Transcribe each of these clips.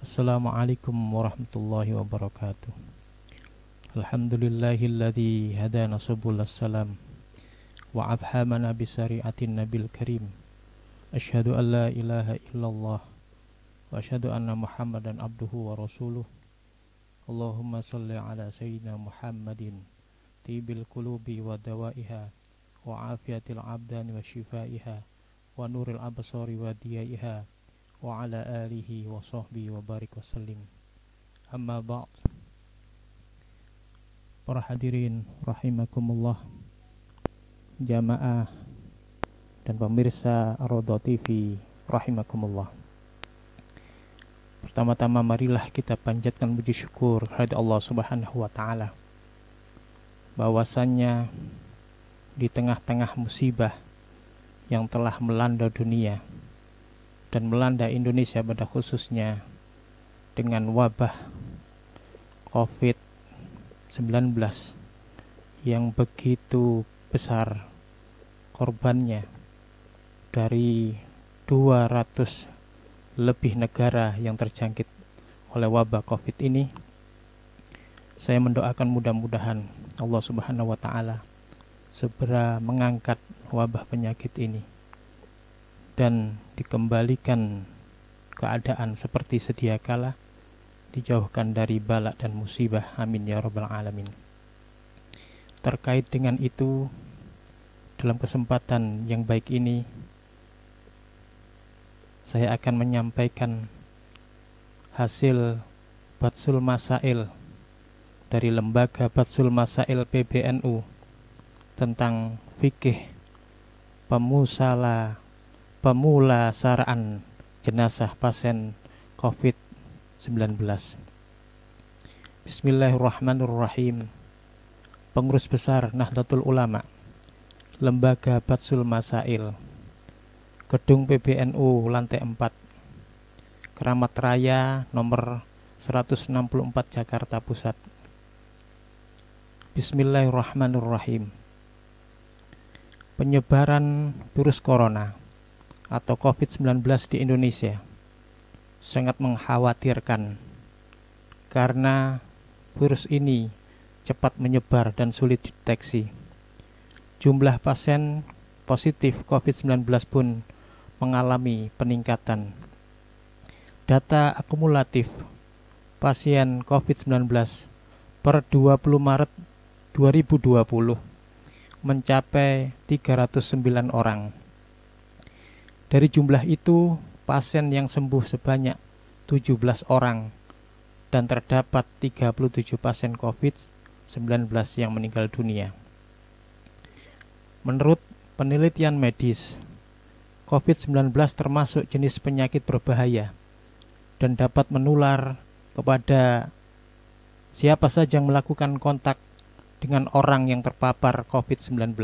Assalamualaikum warahmatullahi wabarakatuh. Alhamdulillahilladzi hadana subulas salam wa afhamana bisari'atin nabil karim. Asyhadu an la ilaha illallah wa asyhadu anna Muhammadan abduhu wa rasuluh. Allahumma salli ala sayyidina Muhammadin tibil qulubi wa dawaiha wa afiyatil abdani wa shifaiha wa nuril absari wa diyaiha wa ala alihi wa sahbihi wa barik wa sallim. Amma ba'd. Para hadirin rahimakumullah, jamaah dan pemirsa Ar-Raudhah TV rahimakumullah. Pertama-tama marilah kita panjatkan puji syukur kepada Allah Subhanahu wa taala bahwasannya di tengah-tengah musibah yang telah melanda dunia dan melanda Indonesia pada khususnya dengan wabah COVID-19 yang begitu besar korbannya, dari 200 lebih negara yang terjangkit oleh wabah COVID ini. Saya mendoakan mudah-mudahan Allah Subhanahu wa taala segera mengangkat wabah penyakit ini dan dikembalikan keadaan seperti sedia kala, dijauhkan dari bala dan musibah, amin ya rabbal alamin. Terkait dengan itu, dalam kesempatan yang baik ini saya akan menyampaikan hasil Batsul Masail dari Lembaga Batsul Masail PBNU tentang fikih pemulasaraan jenazah pasien COVID-19. Bismillahirrahmanirrahim. Pengurus Besar Nahdlatul Ulama, Lembaga Batsul Masail, Gedung PBNU lantai 4, Keramat Raya nomor 164 Jakarta Pusat. Bismillahirrahmanirrahim. Penyebaran virus corona atau COVID-19 di Indonesia sangat mengkhawatirkan karena virus ini cepat menyebar dan sulit dideteksi. Jumlah pasien positif COVID-19 pun mengalami peningkatan. Data akumulatif pasien COVID-19 per 20 Maret 2020 mencapai 309 orang. Dari jumlah itu, pasien yang sembuh sebanyak 17 orang dan terdapat 37 pasien COVID-19 yang meninggal dunia. Menurut penelitian medis, COVID-19 termasuk jenis penyakit berbahaya dan dapat menular kepada siapa saja yang melakukan kontak dengan orang yang terpapar COVID-19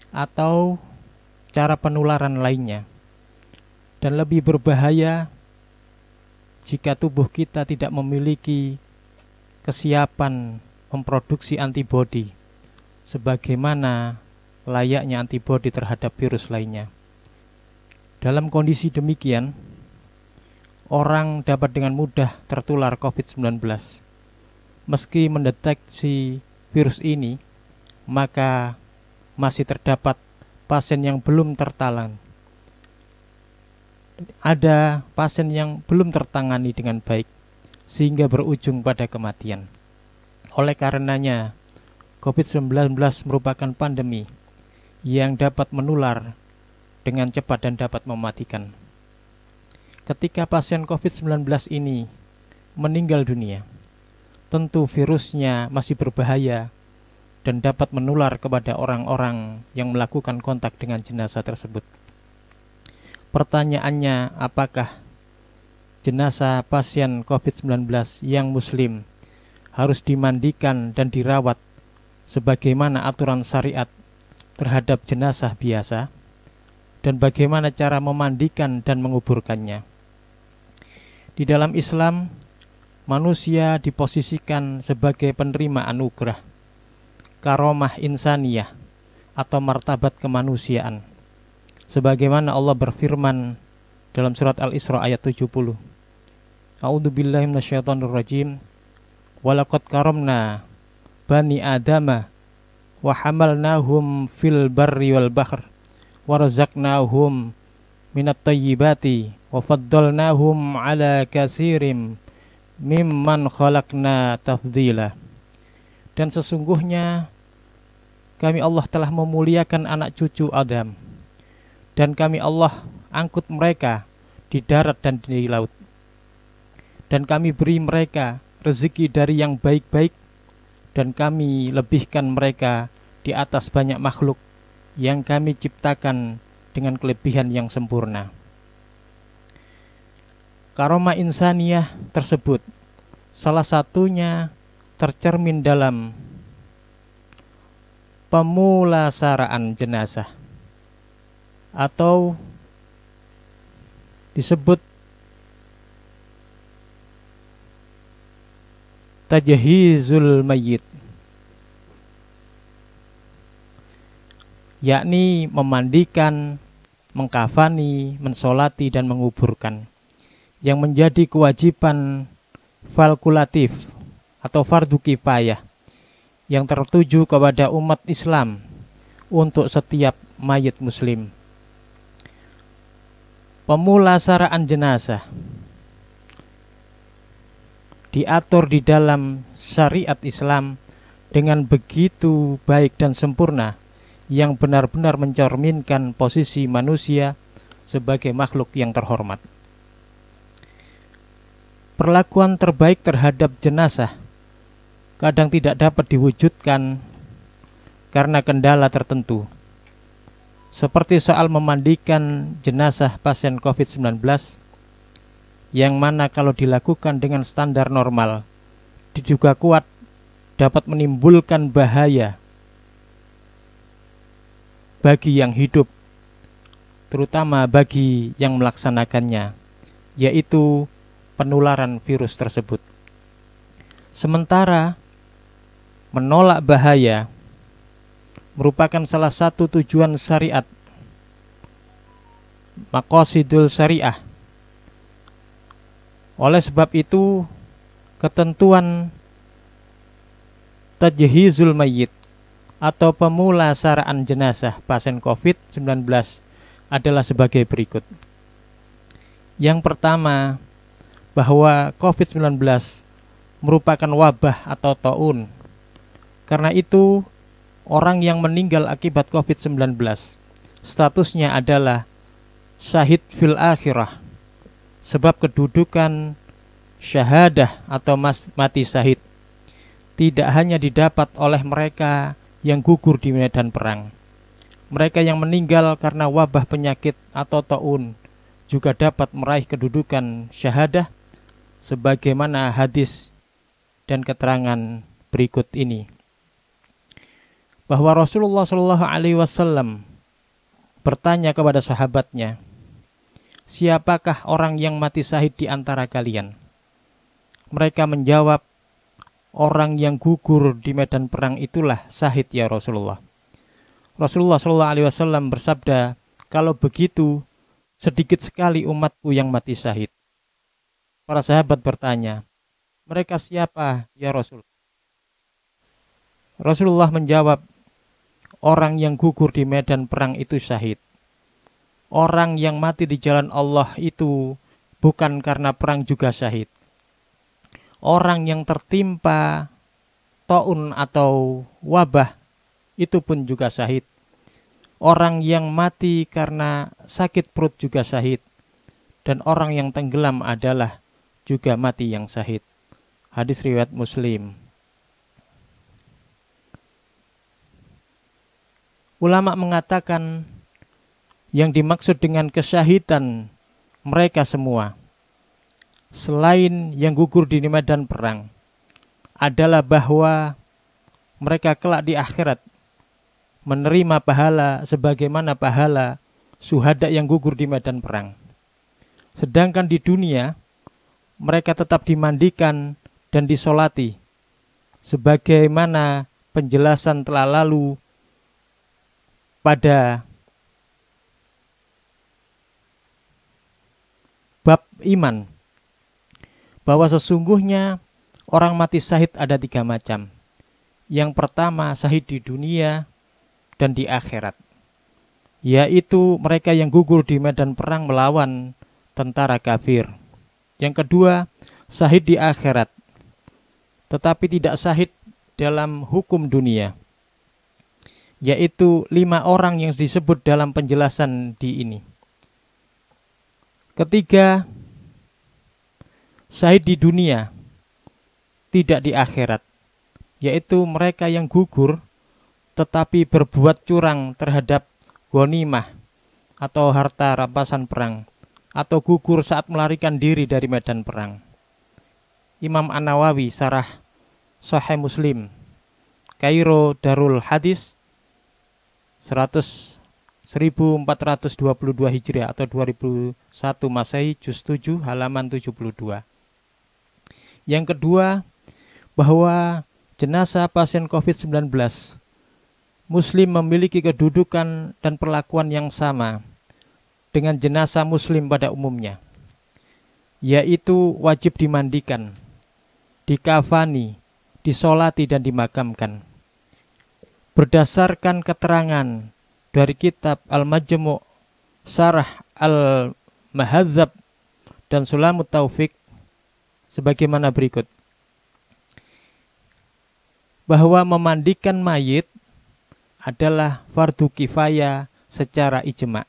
atau cara penularan lainnya, dan lebih berbahaya jika tubuh kita tidak memiliki kesiapan memproduksi antibodi sebagaimana layaknya antibodi terhadap virus lainnya. Dalam kondisi demikian, orang dapat dengan mudah tertular COVID-19. Meski mendeteksi virus ini, maka masih terdapat pasien yang belum tertangani. Ada pasien yang belum tertangani dengan baik sehingga berujung pada kematian. Oleh karenanya, COVID-19 merupakan pandemi yang dapat menular dengan cepat dan dapat mematikan. Ketika pasien COVID-19 ini meninggal dunia, tentu virusnya masih berbahaya dan dapat menular kepada orang-orang yang melakukan kontak dengan jenazah tersebut. Pertanyaannya, apakah jenazah pasien COVID-19 yang muslim harus dimandikan dan dirawat sebagaimana aturan syariat terhadap jenazah biasa, dan bagaimana cara memandikan dan menguburkannya? Di dalam Islam, manusia diposisikan sebagai penerima anugerah karomah insaniyah atau martabat kemanusiaan, sebagaimana Allah berfirman dalam surat Al-Isra ayat 70, A'udzubillahi minasyaitonirrajim. Walaqad karamna bani adama wa hamalnahum fil barri wal bahr wa razaqnahum minat thayyibati wa faddalnahum ala katsirin mimman khalaqna tafdila. Dan sesungguhnya kami Allah telah memuliakan anak cucu Adam, dan kami Allah angkut mereka di darat dan di laut, dan kami beri mereka rezeki dari yang baik-baik, dan kami lebihkan mereka di atas banyak makhluk yang kami ciptakan dengan kelebihan yang sempurna. Karomah insaniyah tersebut salah satunya tercermin dalam pemulasaraan jenazah, atau disebut tajhizul mayyit, yakni memandikan, mengkafani, mensolati, dan menguburkan, yang menjadi kewajiban fakultatif atau fardu kifayah yang tertuju kepada umat Islam untuk setiap mayit muslim. Pemulasaraan jenazah diatur di dalam syariat Islam dengan begitu baik dan sempurna, yang benar-benar mencerminkan posisi manusia sebagai makhluk yang terhormat. Perlakuan terbaik terhadap jenazah kadang tidak dapat diwujudkan karena kendala tertentu, seperti soal memandikan jenazah pasien COVID-19, yang mana kalau dilakukan dengan standar normal diduga kuat dapat menimbulkan bahaya bagi yang hidup, terutama bagi yang melaksanakannya, yaitu penularan virus tersebut. Sementara menolak bahaya merupakan salah satu tujuan syariat, maqasidul syariah. Oleh sebab itu, ketentuan tajhizul mayyit atau pemulasaraan jenazah pasien COVID-19 adalah sebagai berikut. Yang pertama, bahwa COVID-19 merupakan wabah atau taun. Karena itu, orang yang meninggal akibat COVID-19 statusnya adalah syahid fil akhirah, sebab kedudukan syahadah atau mati syahid tidak hanya didapat oleh mereka yang gugur di medan perang. Mereka yang meninggal karena wabah penyakit atau taun juga dapat meraih kedudukan syahadah, sebagaimana hadis dan keterangan berikut ini, bahwa Rasulullah SAW bertanya kepada sahabatnya, "Siapakah orang yang mati syahid di antara kalian?" Mereka menjawab, "Orang yang gugur di medan perang itulah syahid ya Rasulullah." Rasulullah SAW bersabda, "Kalau begitu, sedikit sekali umatku yang mati syahid." Para sahabat bertanya, "Mereka siapa ya Rasul?" Rasulullah menjawab, "Orang yang gugur di medan perang itu syahid. Orang yang mati di jalan Allah itu bukan karena perang juga syahid. Orang yang tertimpa taun atau wabah itu pun juga syahid. Orang yang mati karena sakit perut juga syahid. Dan orang yang tenggelam adalah juga mati yang syahid." Hadis riwayat Muslim. Ulama mengatakan yang dimaksud dengan kesyahidan mereka semua, selain yang gugur di medan perang, adalah bahwa mereka kelak di akhirat menerima pahala sebagaimana pahala syuhada yang gugur di medan perang. Sedangkan di dunia mereka tetap dimandikan dan disolati, sebagaimana penjelasan telah lalu pada bab iman, bahwa sesungguhnya orang mati syahid ada 3 macam. Yang pertama, syahid di dunia dan di akhirat, yaitu mereka yang gugur di medan perang melawan tentara kafir. Yang kedua, syahid di akhirat, tetapi tidak syahid dalam hukum dunia, yaitu 5 orang yang disebut dalam penjelasan di ini. Ketiga, syahid di dunia, tidak di akhirat, yaitu mereka yang gugur tetapi berbuat curang terhadap ghanimah atau harta rampasan perang, atau gugur saat melarikan diri dari medan perang. Imam An-Nawawi, Syarah Sahih Muslim, Kairo Darul Hadis 1422 Hijriah atau 2001 Masehi, juz 7 halaman 72. Yang kedua, bahwa jenazah pasien COVID-19 Muslim memiliki kedudukan dan perlakuan yang sama dengan jenazah Muslim pada umumnya, yaitu wajib dimandikan, dikafani, disolati dan dimakamkan. Berdasarkan keterangan dari kitab Al-Majmu' Syarah Al-Mahadzab dan Sulamut Taufik sebagaimana berikut, bahwa memandikan mayit adalah fardu kifayah secara ijma'.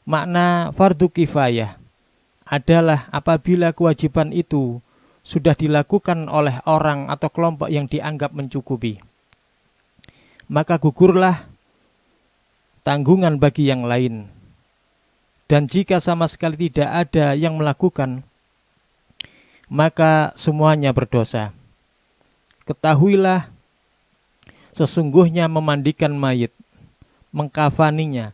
Makna fardu kifayah adalah apabila kewajiban itu sudah dilakukan oleh orang atau kelompok yang dianggap mencukupi, maka gugurlah tanggungan bagi yang lain. Dan jika sama sekali tidak ada yang melakukan, maka semuanya berdosa. Ketahuilah, sesungguhnya memandikan mayit, mengkafaninya,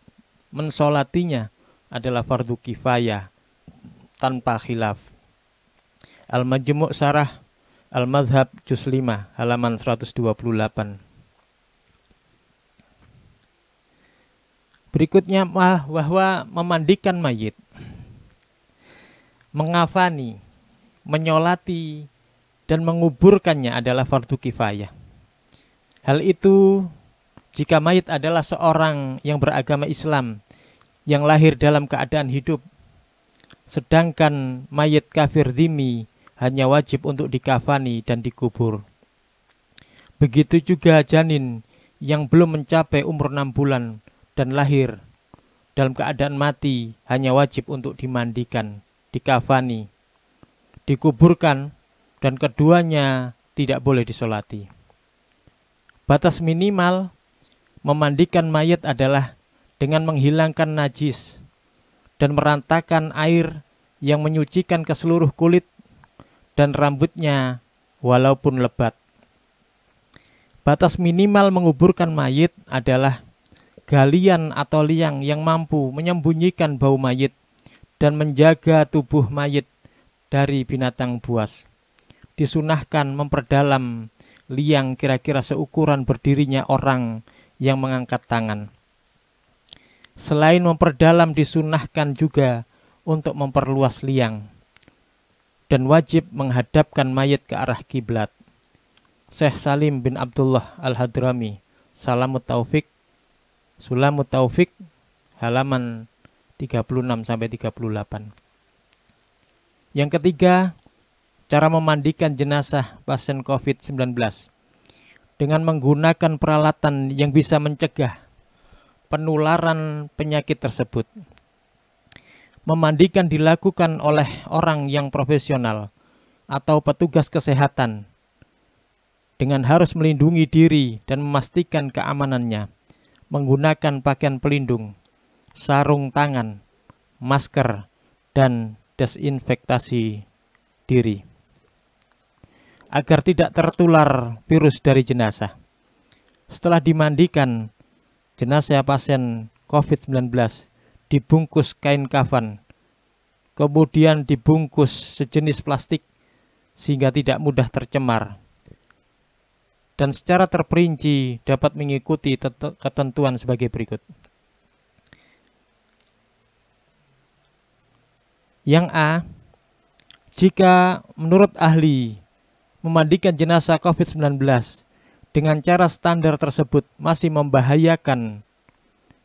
mensolatinya adalah fardu kifayah tanpa khilaf. Al-Majmu' Syarah Al-Madhab juz 5 halaman 128. Berikutnya, bahwa memandikan mayit, mengafani, menyolati dan menguburkannya adalah fardu kifayah. Hal itu jika mayit adalah seorang yang beragama Islam yang lahir dalam keadaan hidup, sedangkan mayit kafir dhimmi hanya wajib untuk dikafani dan dikubur. Begitu juga janin yang belum mencapai umur 6 bulan dan lahir dalam keadaan mati hanya wajib untuk dimandikan, dikafani, dikuburkan, dan keduanya tidak boleh disolati. Batas minimal memandikan mayit adalah dengan menghilangkan najis dan merantakan air yang menyucikan ke seluruh kulit dan rambutnya walaupun lebat. Batas minimal menguburkan mayit adalah galian atau liang yang mampu menyembunyikan bau mayit dan menjaga tubuh mayit dari binatang buas. Disunahkan memperdalam liang kira-kira seukuran berdirinya orang yang mengangkat tangan. Selain memperdalam, disunahkan juga untuk memperluas liang dan wajib menghadapkan mayit ke arah kiblat. Syekh Salim bin Abdullah Al-Hadrami, Sulamut Taufik halaman 36-38. Yang ketiga, cara memandikan jenazah pasien COVID-19 dengan menggunakan peralatan yang bisa mencegah penularan penyakit tersebut. Memandikan dilakukan oleh orang yang profesional atau petugas kesehatan dengan harus melindungi diri dan memastikan keamanannya, menggunakan pakaian pelindung, sarung tangan, masker, dan desinfektasi diri agar tidak tertular virus dari jenazah. Setelah dimandikan, jenazah pasien COVID-19 dibungkus kain kafan, kemudian dibungkus sejenis plastik sehingga tidak mudah tercemar, dan secara terperinci dapat mengikuti ketentuan sebagai berikut. Yang A, Jika menurut ahli memandikan jenazah COVID-19 dengan cara standar tersebut masih membahayakan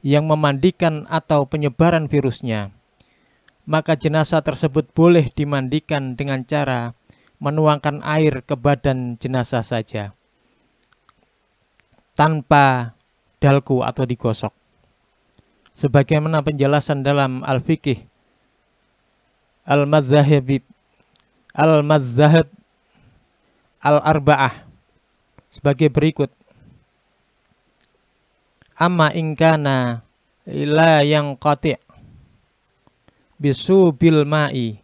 yang memandikan atau penyebaran virusnya, maka jenazah tersebut boleh dimandikan dengan cara menuangkan air ke badan jenazah saja, tanpa dalku atau digosok. Sebagaimana penjelasan dalam Al-Fiqh Al-Madzahib Al-Arba'ah sebagai berikut. Amma ingkana ila yang qati' bisu bil ma'i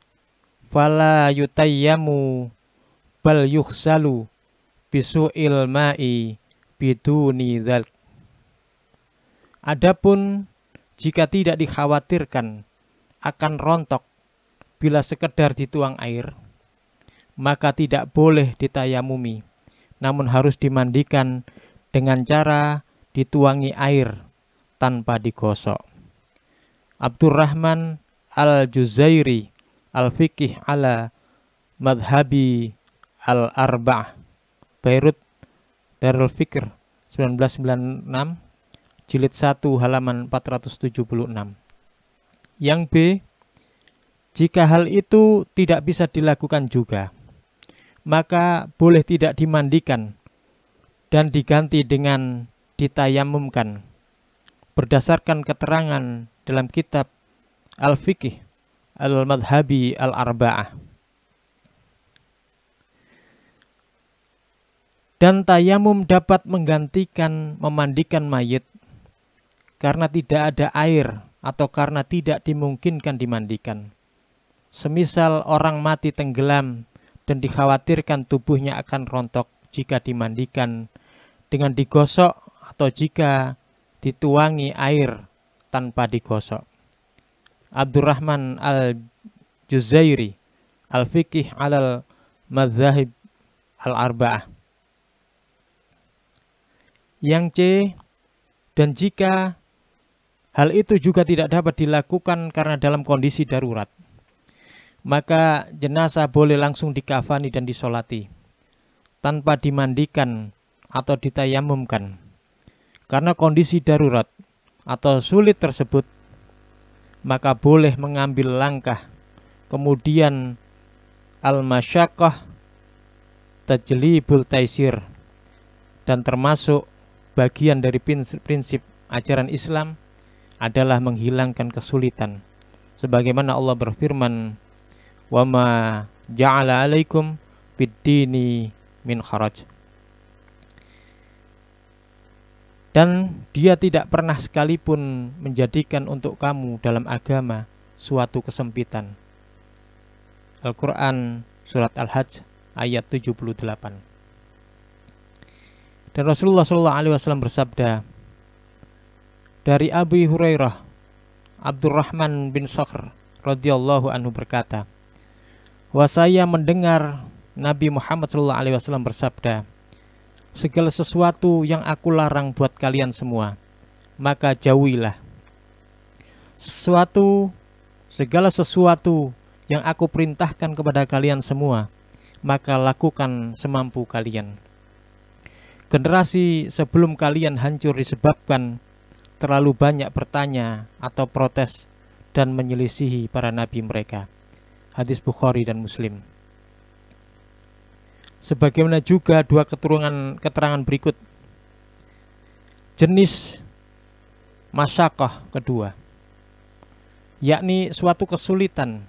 fala yutayyamu bal yukhsalu bisu il ma'i biduni dzalik. Adapun jika tidak dikhawatirkan akan rontok bila sekedar dituang air, maka tidak boleh ditayamumi, namun harus dimandikan dengan cara dituangi air tanpa digosok. Abdurrahman Al-Juzairi Al-Fiqh ala Madhabi Al-Arba'ah, Beirut, Darul Fikr 1996, jilid 1 halaman 476. Yang B, jika hal itu tidak bisa dilakukan juga, maka boleh tidak dimandikan dan diganti dengan ditayamumkan berdasarkan keterangan dalam kitab Al-Fiqh Al-Madhabi Al-Arba'ah. Dan tayamum dapat menggantikan memandikan mayit karena tidak ada air atau karena tidak dimungkinkan dimandikan. Semisal orang mati tenggelam dan dikhawatirkan tubuhnya akan rontok jika dimandikan dengan digosok atau jika dituangi air tanpa digosok. Abdurrahman Al-Juzairi Al-Fiqh alal Madzahib Al-Arba'ah. Yang C, dan jika hal itu juga tidak dapat dilakukan karena dalam kondisi darurat, maka jenazah boleh langsung dikafani dan disolati tanpa dimandikan atau ditayamumkan. Karena kondisi darurat atau sulit tersebut, maka boleh mengambil langkah kemudian al-masyaqqah tajlibul taisir, dan termasuk bagian dari prinsip ajaran Islam adalah menghilangkan kesulitan. Sebagaimana Allah berfirman, "Wa ma ja'ala 'alaikum fid-dini min kharaj." Dan Dia tidak pernah sekalipun menjadikan untuk kamu dalam agama suatu kesempitan. Al-Quran Surat Al-Hajj ayat 78. Dan Rasulullah SAW bersabda dari Abu Hurairah, Abdurrahman bin Sakhr radhiyallahu anhu berkata, bahwa saya mendengar Nabi Muhammad SAW bersabda, segala sesuatu yang aku larang buat kalian semua, maka jauhilah. Segala sesuatu yang aku perintahkan kepada kalian semua, maka lakukan semampu kalian. Generasi sebelum kalian hancur disebabkan terlalu banyak bertanya atau protes dan menyelisihi para nabi mereka. Hadis Bukhari dan Muslim. Sebagaimana juga dua keterangan berikut. Jenis masyaqqah kedua, yakni suatu kesulitan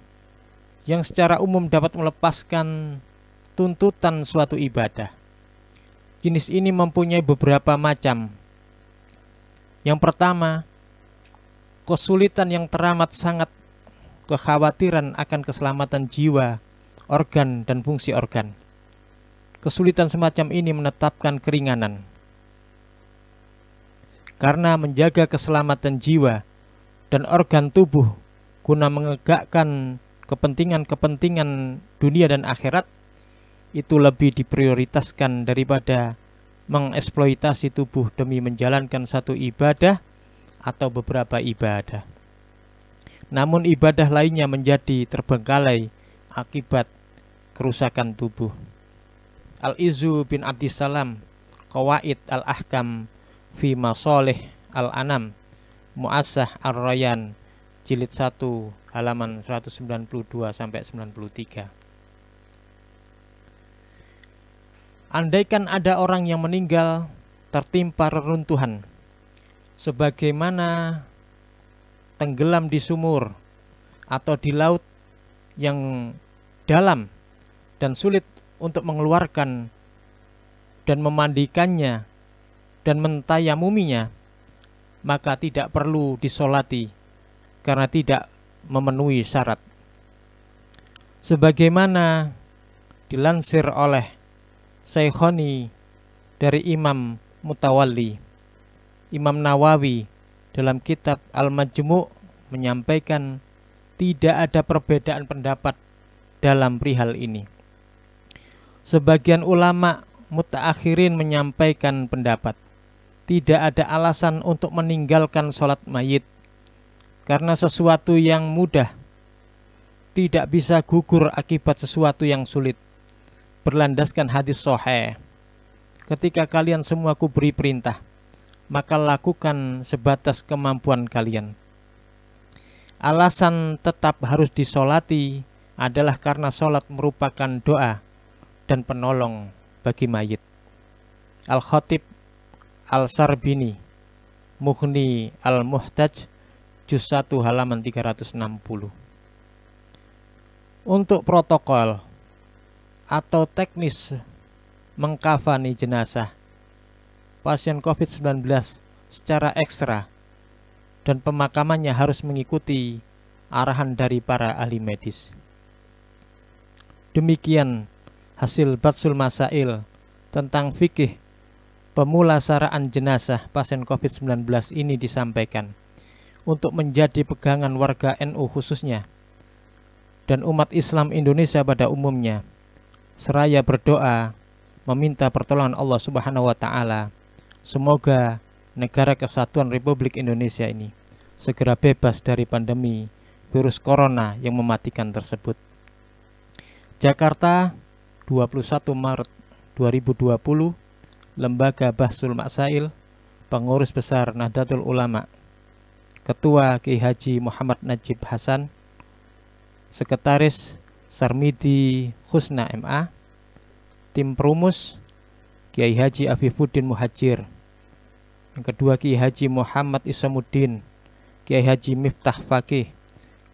yang secara umum dapat melepaskan tuntutan suatu ibadah. Jenis ini mempunyai beberapa macam. Yang pertama, kesulitan yang teramat sangat, kekhawatiran akan keselamatan jiwa, organ, dan fungsi organ. Kesulitan semacam ini menetapkan keringanan. Karena menjaga keselamatan jiwa dan organ tubuh guna menegakkan kepentingan-kepentingan dunia dan akhirat, itu lebih diprioritaskan daripada mengeksploitasi tubuh demi menjalankan satu ibadah atau beberapa ibadah. Namun ibadah lainnya menjadi terbengkalai akibat kerusakan tubuh. Al-Izzu bin Abdissalam, Qawaid al-Ahkam fi Masalih al-Anam, Mu'assah ar-Rayyan, jilid 1, halaman 192 sampai 93. Andaikan ada orang yang meninggal tertimpa reruntuhan, sebagaimana tenggelam di sumur atau di laut yang dalam dan sulit untuk mengeluarkan dan memandikannya dan mentayamuminya, maka tidak perlu disolati karena tidak memenuhi syarat. Sebagaimana dilansir oleh Syekhoni dari Imam Mutawalli, Imam Nawawi dalam kitab Al-Majmu' menyampaikan tidak ada perbedaan pendapat dalam perihal ini. Sebagian ulama mutaakhirin menyampaikan pendapat tidak ada alasan untuk meninggalkan sholat mayit karena sesuatu yang mudah tidak bisa gugur akibat sesuatu yang sulit, berlandaskan hadis sahih. Ketika kalian semua kuberi perintah, maka lakukan sebatas kemampuan kalian. Alasan tetap harus disolati adalah karena sholat merupakan doa dan penolong bagi mayit. Al-Khatib Al-Sarbini, Mughni Al-Muhtaj, juz 1 halaman 360. Untuk protokol atau teknis mengkafani jenazah pasien COVID-19 secara ekstra dan pemakamannya harus mengikuti arahan dari para ahli medis. Demikian hasil Batsul Masail tentang fikih pemulasaraan jenazah pasien COVID-19 ini disampaikan untuk menjadi pegangan warga NU khususnya dan umat Islam Indonesia pada umumnya, seraya berdoa meminta pertolongan Allah Subhanahu wa taala semoga negara kesatuan Republik Indonesia ini segera bebas dari pandemi virus corona yang mematikan tersebut. Jakarta, 21 Maret 2020, Lembaga Bahsul Masail, Pengurus Besar Nahdlatul Ulama, Ketua Kiai Haji Muhammad Najib Hasan, Sekretaris Sarmidi Husna MA, Tim Perumus Kiai Haji Afifuddin Muhajir, yang kedua Kiai Haji Muhammad Isamuddin, Kiai Haji Miftah Faqih,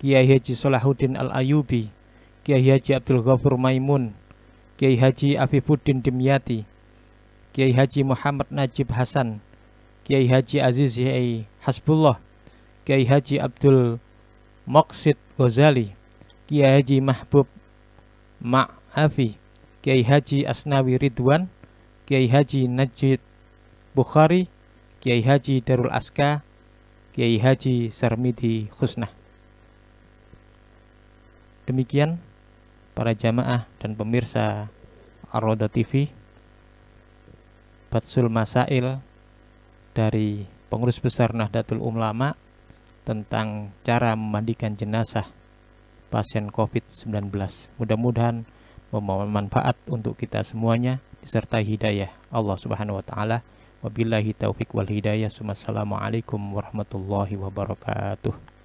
Kiai Haji Solahuddin Al-Ayubi, Kiai Haji Abdul Ghafur Maimun, Kiai Haji Afifuddin Dimyati, Kiai Haji Muhammad Najib Hasan, Kiai Haji Aziz Yai Hasbullah, Kiai Haji Abdul Maqsid Ghazali, Kiai Haji Mahbub Ma'afi, Kiai Haji Asnawi Ridwan, Kiai Haji Najib Bukhari, Kiai Haji Darul Aska, Kiai Haji Sarmidi Husnah. Demikian para jamaah dan pemirsa Ar-Raudhah TV, Batsul Masail dari Pengurus Besar Nahdlatul Ulama tentang cara memandikan jenazah pasien COVID-19. Mudah-mudahan membawa manfaat untuk kita semuanya disertai hidayah Allah Subhanahu wa taala. Wabillahi taufiq wal hidayah. Wassalamualaikum warahmatullahi wabarakatuh.